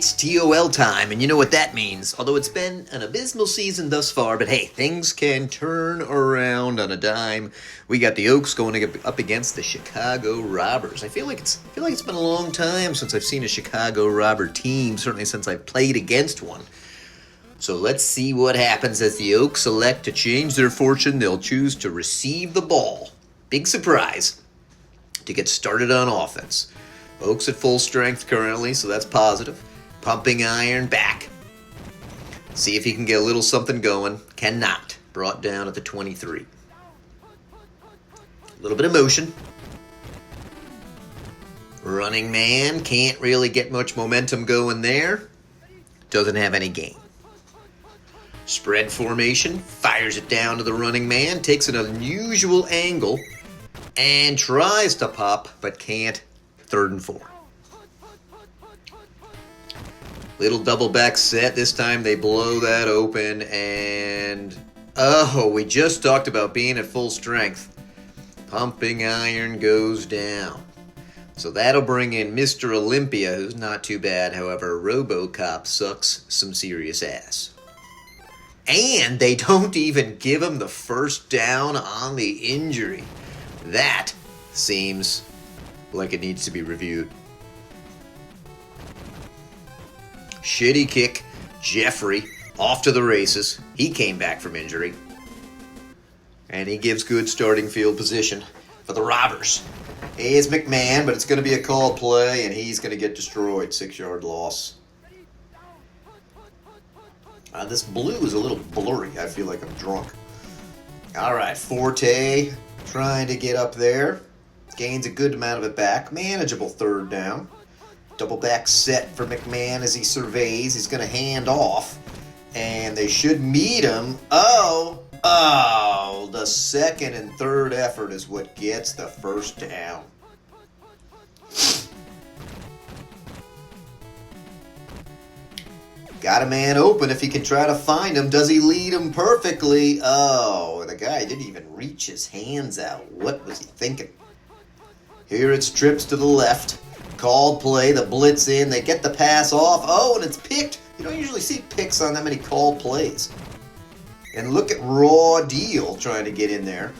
It's TOL time, and you know what that means. Although it's been an abysmal season thus far, but hey, things can turn around on a dime. We got the Oaks going up against the Chicago Robbers. I feel like it's been a long time since I've seen a Chicago Robber team, certainly since I've played against one. So let's see what happens as the Oaks elect to change their fortune. They'll choose to receive the ball. Big surprise to get started on offense. Oaks at full strength currently, so that's positive. Pumping iron back. See if he can get a little something going. Cannot. Brought down at the 23. A little bit of motion. Running man. Can't really get much momentum going there. Doesn't have any gain. Spread formation. Fires it down to the running man. Takes an unusual angle. And tries to pop, but can't. 3rd and 4. Little double back set. This time they blow that open, and we just talked about being at full strength. Pumping iron goes down. So that'll bring in Mr. Olympia, who's not too bad. However, RoboCop sucks some serious ass. And they don't even give him the first down on the injury. That seems like it needs to be reviewed. Shitty kick. Jeffrey off to the races. He came back from injury. And he gives good starting field position for the Robbers. It's McMahon, but it's going to be a called play, and he's going to get destroyed. 6-yard loss. This blue is a little blurry. I feel like I'm drunk. All right, Forte trying to get up there. Gains a good amount of it back. Manageable 3rd down. Double back set for McMahon as he surveys. He's going to hand off. And they should meet him. The 2nd and 3rd effort is what gets the 1st down. Got a man open if he can try to find him. Does he lead him perfectly? The guy didn't even reach his hands out. What was he thinking? Here it's trips to the left. Called play, the blitz in. They get the pass off. And it's picked. You don't usually see picks on that many called plays. And look at Raw Deal trying to get in there.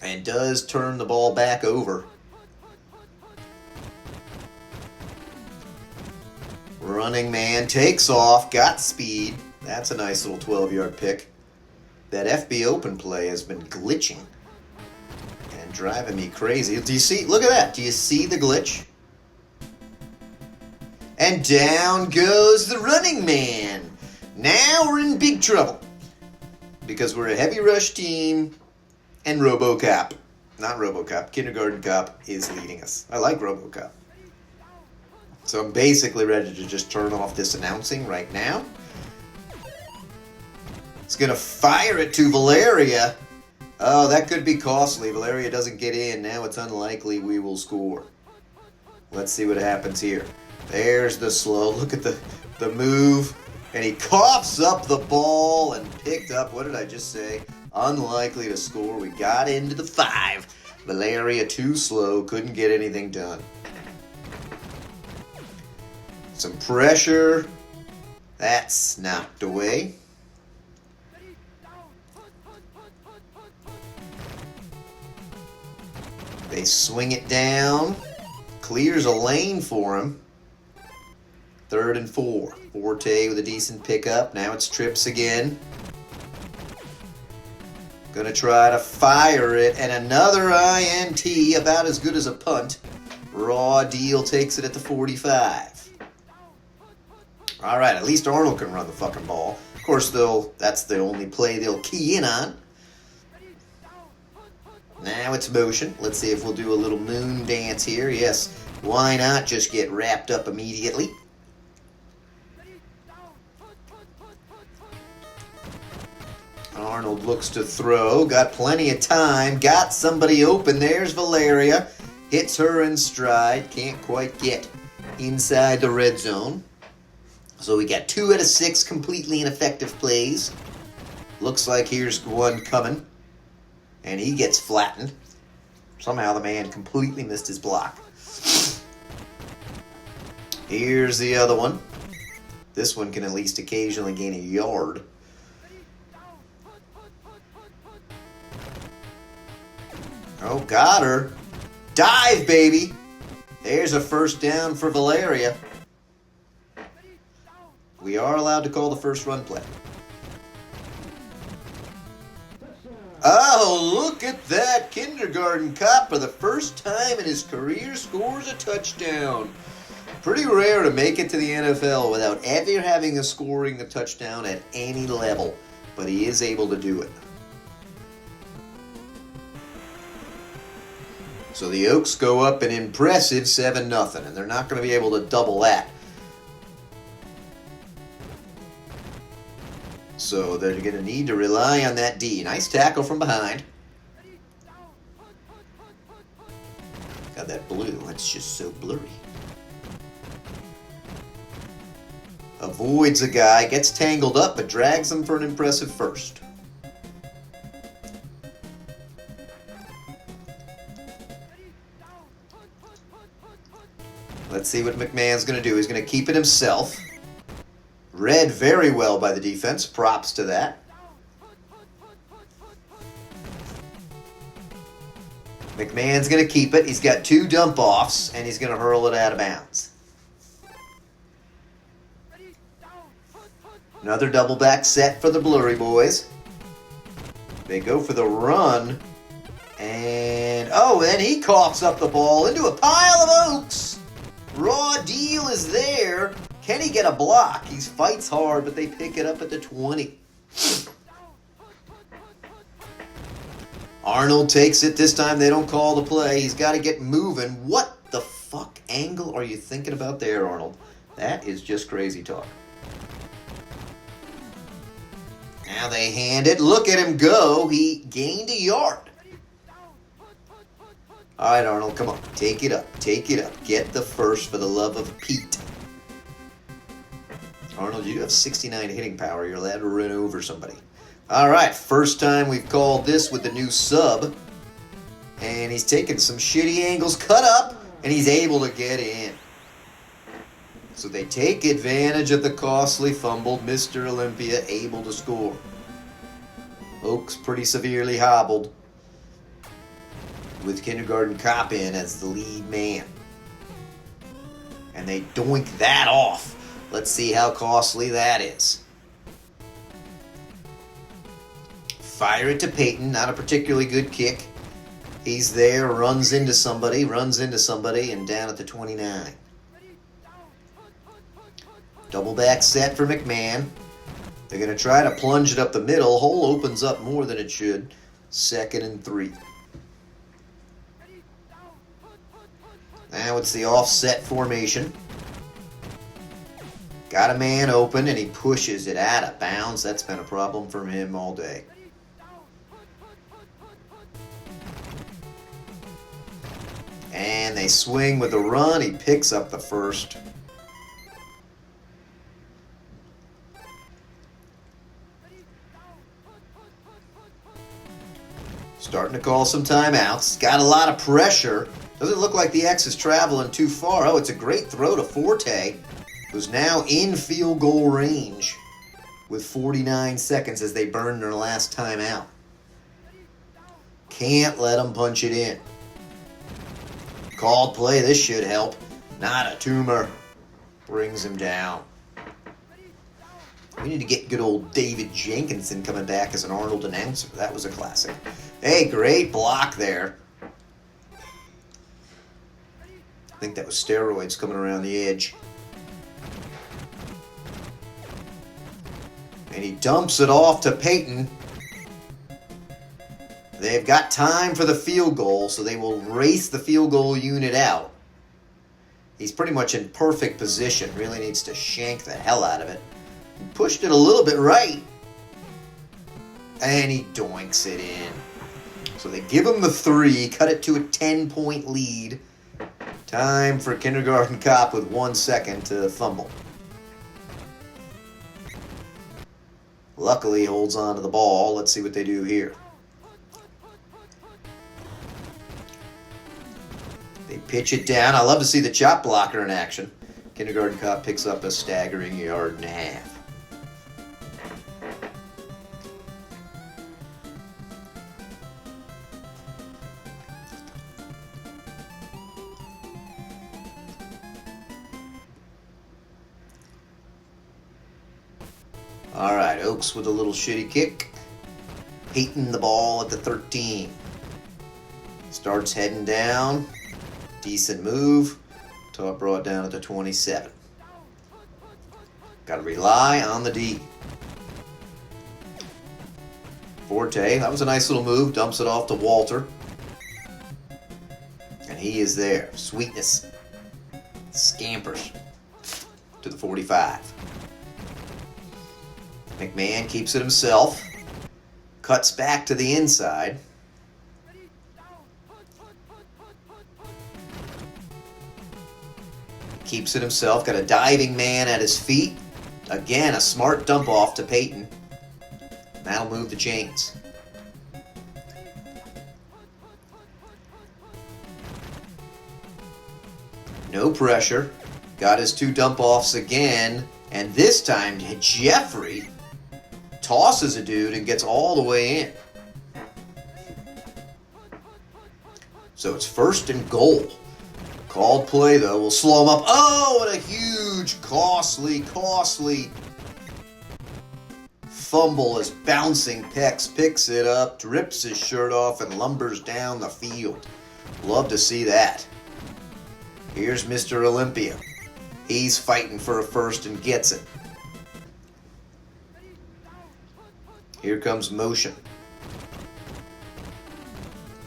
And does turn the ball back over. Running man takes off. Got speed. That's a nice little 12-yard pick. That FB open play has been glitching. And driving me crazy. Do you see? Look at that. Do you see the glitch? And down goes the running man. Now we're in big trouble. Because we're a heavy rush team. And RoboCop. Not RoboCop. Kindergarten Cop is leading us. I like RoboCop. So I'm basically ready to just turn off this announcing right now. It's going to fire it to Valeria. That could be costly. Valeria doesn't get in. Now it's unlikely we will score. Let's see what happens here. There's the slow. Look at the move. And he coughs up the ball and picked up, what did I just say? Unlikely to score. We got into the 5. Valeria too slow. Couldn't get anything done. Some pressure. That's knocked away. They swing it down. Clears a lane for him. 3rd and 4. Forte with a decent pickup. Now it's trips again. Gonna try to fire it. And another INT. About as good as a punt. Raw Deal takes it at the 45. All right, at least Arnold can run the fucking ball. Of course, that's the only play they'll key in on. Now it's motion. Let's see if we'll do a little moon dance here. Yes, why not just get wrapped up immediately? Arnold looks to throw. Got plenty of time. Got somebody open. There's Valeria. Hits her in stride. Can't quite get inside the red zone. So we got 2 out of 6 completely ineffective plays. Looks like here's one coming. And he gets flattened. Somehow the man completely missed his block. Here's the other one. This one can at least occasionally gain a yard. Oh, got her. Dive, baby. There's a first down for Valeria. We are allowed to call the first run play. Oh, look at that. Kindergarten Cop, for the first time in his career, scores a touchdown. Pretty rare to make it to the NFL without ever having scoring a touchdown at any level, but he is able to do it. So the Oaks go up an impressive 7-0, and they're not going to be able to double that. So they're going to need to rely on that D. Nice tackle from behind. Got that blue. That's just so blurry. Avoids a guy, gets tangled up, but drags him for an impressive first. Let's see what McMahon's going to do. He's going to keep it himself. Read very well by the defense. Props to that. McMahon's going to keep it. He's got 2 dump-offs, and he's going to hurl it out of bounds. Another double back set for the Blurry Boys. They go for the run. And, then he coughs up the ball into a pile of Oaks. Raw deal is there. Can he get a block? He fights hard, but they pick it up at the 20. Arnold takes it. This time they don't call the play. He's got to get moving. What the fuck angle are you thinking about there, Arnold? That is just crazy talk. Now they hand it. Look at him go. He gained a yard. All right, Arnold, come on. Take it up. Take it up. Get the first for the love of Pete. Arnold, you have 69 hitting power. You're allowed to run over somebody. All right, first time we've called this with the new sub. And he's taking some shitty angles, cut up, and he's able to get in. So they take advantage of the costly fumbled Mr. Olympia, able to score. Oaks pretty severely hobbled, with Kindergarten Cop in as the lead man. And they doink that off. Let's see how costly that is. Fire it to Peyton. Not a particularly good kick. He's there, runs into somebody, and down at the 29. Double back set for McMahon. They're going to try to plunge it up the middle. Hole opens up more than it should. 2nd and 3. Now it's the offset formation. Got a man open, and he pushes it out of bounds. That's been a problem for him all day. And they swing with the run. He picks up the first. Starting to call some timeouts. Got a lot of pressure. Doesn't look like the X is traveling too far. Oh, it's a great throw to Forte, who's now in field goal range with 49 seconds as they burn their last timeout. Can't let them punch it in. Called play. This should help. Not a tumor. Brings him down. We need to get good old David Jenkinson coming back as an Arnold announcer. That was a classic. Hey, great block there. I think that was steroids coming around the edge. And he dumps it off to Peyton. They've got time for the field goal, so they will race the field goal unit out. He's pretty much in perfect position. Really needs to shank the hell out of it. He pushed it a little bit right. And he doinks it in. So they give him the 3, cut it to a 10-point lead. Time for Kindergarten Cop with 1 second to fumble. Luckily, holds on to the ball. Let's see what they do here. They pitch it down. I love to see the chop blocker in action. Kindergarten Cop picks up a staggering 1.5 yards. All right, Oaks with a little shitty kick. Peyton the ball at the 13. Starts heading down. Decent move. Top brought down at the 27. Got to rely on the D. Forte, that was a nice little move. Dumps it off to Walter. And he is there. Sweetness. Scampers to the 45. McMahon keeps it himself. Cuts back to the inside. Keeps it himself. Got a diving man at his feet. Again, a smart dump off to Peyton. That'll move the chains. No pressure. Got his 2 dump offs again. And this time, Jeffrey tosses a dude and gets all the way in. So it's 1st and goal. Called play, though. We'll slow him up. Oh, what a huge, costly fumble as bouncing Pex picks it up, rips his shirt off, and lumbers down the field. Love to see that. Here's Mr. Olympia. He's fighting for a 1st and gets it. Here comes motion.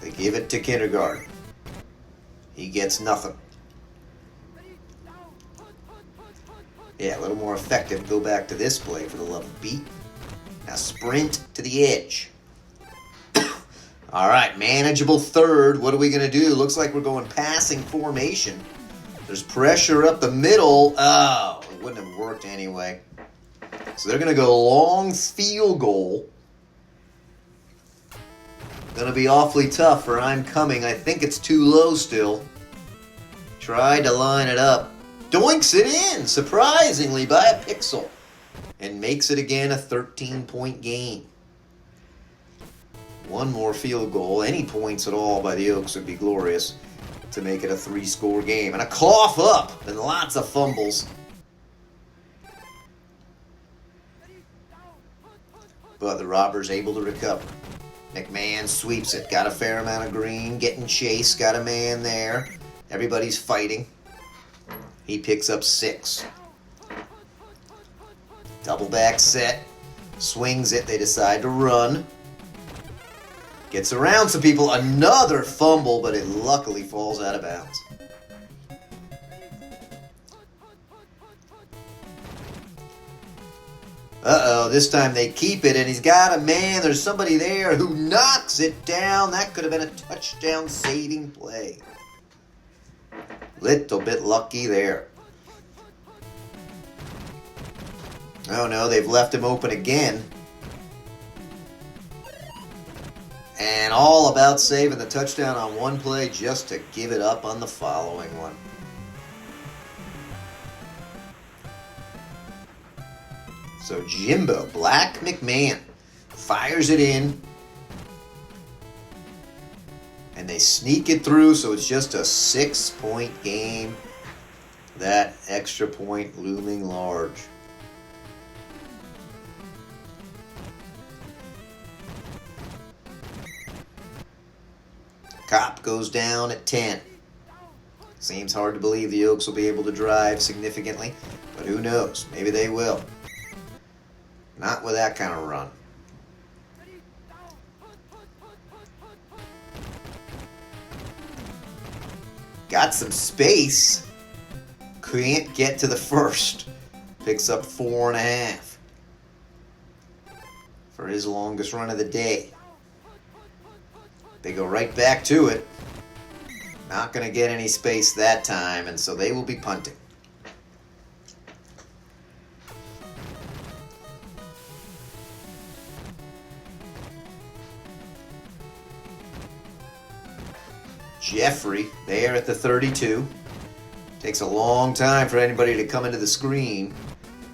They give it to Kindergarten. He gets nothing. Yeah, a little more effective. Go back to this play for the love of beat. Now sprint to the edge. All right, manageable 3rd. What are we going to do? Looks like we're going passing formation. There's pressure up the middle. Oh, it wouldn't have worked anyway. So they're going to go long field goal. Going to be awfully tough for I'm coming. I think it's too low still. Tried to line it up. Doinks it in, surprisingly, by a pixel. And makes it again a 13-point game. 1 more field goal. Any points at all by the Oaks would be glorious to make it a 3-score game. And a cough up and lots of fumbles. But the Robbers able to recover. McMahon sweeps it. Got a fair amount of green. Getting chased. Got a man there. Everybody's fighting. He picks up 6. Double back set. Swings it. They decide to run. Gets around some people. Another fumble, but it luckily falls out of bounds. Uh-oh, this time they keep it, and he's got a man. There's somebody there who knocks it down. That could have been a touchdown-saving play. Little bit lucky there. Oh, no, they've left him open again. And all about saving the touchdown on one play just to give it up on the following one. So Jimbo, Black McMahon, fires it in. And they sneak it through, so it's just a 6-point game. That extra point looming large. Cop goes down at 10. Seems hard to believe the Oaks will be able to drive significantly, but who knows? Maybe they will. Not with that kind of run. Got some space. Can't get to the 1st. Picks up 4.5 for his longest run of the day. They go right back to it. Not going to get any space that time, and so they will be punting. Jeffrey there at the 32. Takes a long time for anybody to come into the screen.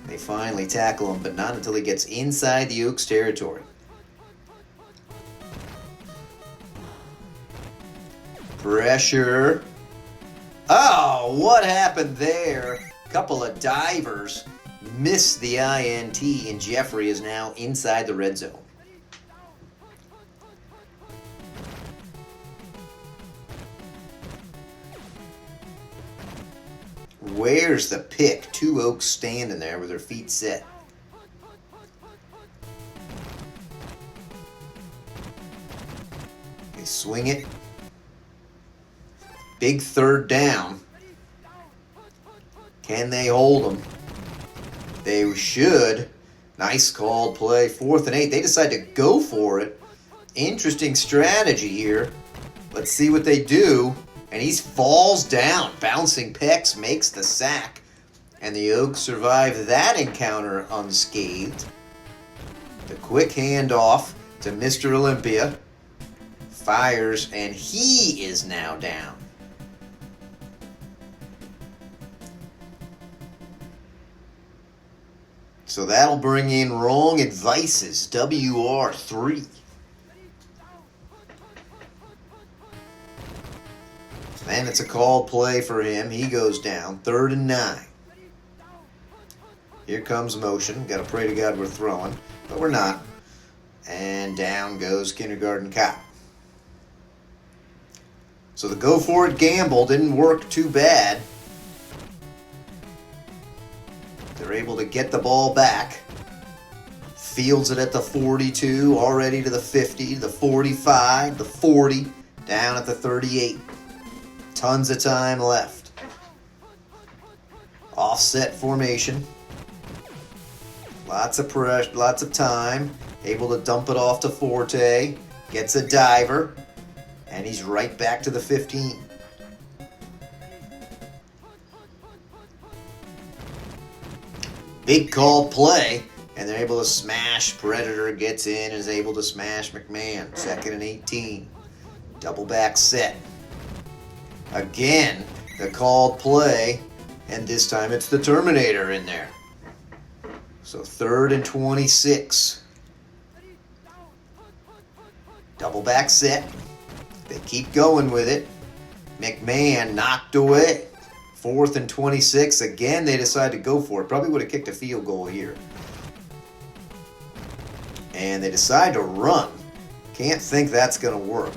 They finally tackle him, but not until he gets inside the Oaks territory. Pressure. Oh, what happened there? Couple of divers missed the INT, and Jeffrey is now inside the red zone. Where's the pick? Two Oaks standing there with their feet set. They swing it. Big third down. Can they hold them? They should. Nice called play. 4th and 8. They decide to go for it. Interesting strategy here. Let's see what they do. And he falls down. Bouncing Pex makes the sack. And the Oaks survive that encounter unscathed. The quick handoff to Mr. Olympia. Fires, and he is now down. So that'll bring in Wrong Advices, WR3. And it's a called play for him. He goes down. 3rd and 9. Here comes motion. Got to pray to God we're throwing, but we're not. And down goes Kindergarten Cop. So the go for it gamble didn't work too bad. They're able to get the ball back. Fields it at the 42, already to the 50, the 45, the 40, down at the 38. Tons of time left. Offset formation. Lots of pressure, lots of time. Able to dump it off to Forte. Gets a diver. And he's right back to the 15. Big called play. And they're able to smash. Predator gets in and is able to smash McMahon. 2nd and 18. Double back set. Again, the called play. And this time it's the Terminator in there. So 3rd and 26. Double back set. They keep going with it. McMahon knocked away. 4th and 26. Again, they decide to go for it. Probably would have kicked a field goal here. And they decide to run. Can't think that's going to work.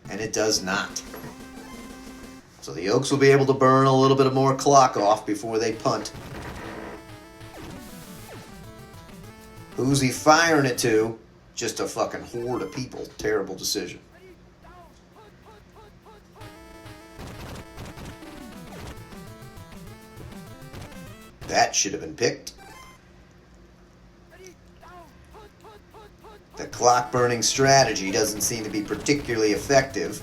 And it does not. So the Oaks will be able to burn a little bit more clock off before they punt. Who's he firing it to? Just a fucking horde of people. Terrible decision. That should have been picked. The clock burning strategy doesn't seem to be particularly effective.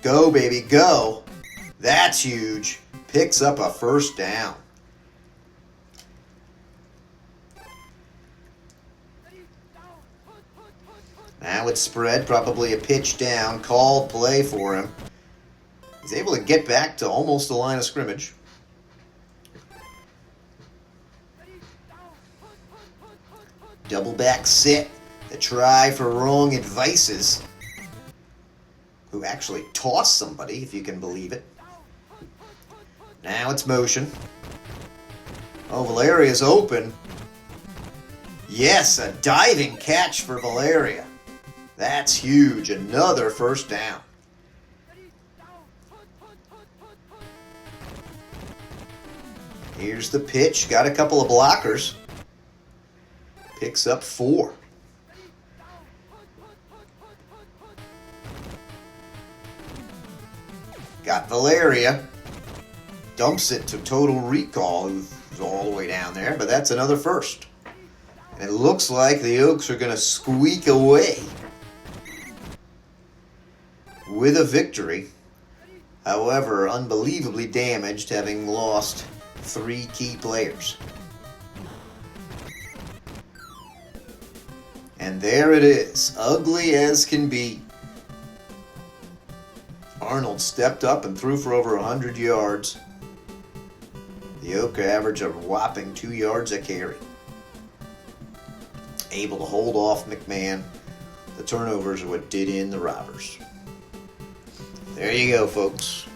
Go, baby, go. That's huge. Picks up a 1st down. Now it's spread, probably a pitch down, called play for him. He's able to get back to almost the line of scrimmage. Double back sit. The try for Wrong Advices. Who actually tossed somebody, if you can believe it. Now it's motion. Oh, Valeria's open. Yes, a diving catch for Valeria. That's huge. Another 1st down. Here's the pitch. Got a couple of blockers. Picks up 4. Got Valeria. Dumps it to Total Recall, who's all the way down there, but that's another 1st. And it looks like the Oaks are going to squeak away with a victory. However, unbelievably damaged, having lost 3 key players. And there it is, ugly as can be. Arnold stepped up and threw for over 100 yards. The Oak averaged a whopping 2 yards a carry. Able to hold off McMahon. The turnovers are what did in the Robbers. There you go, folks.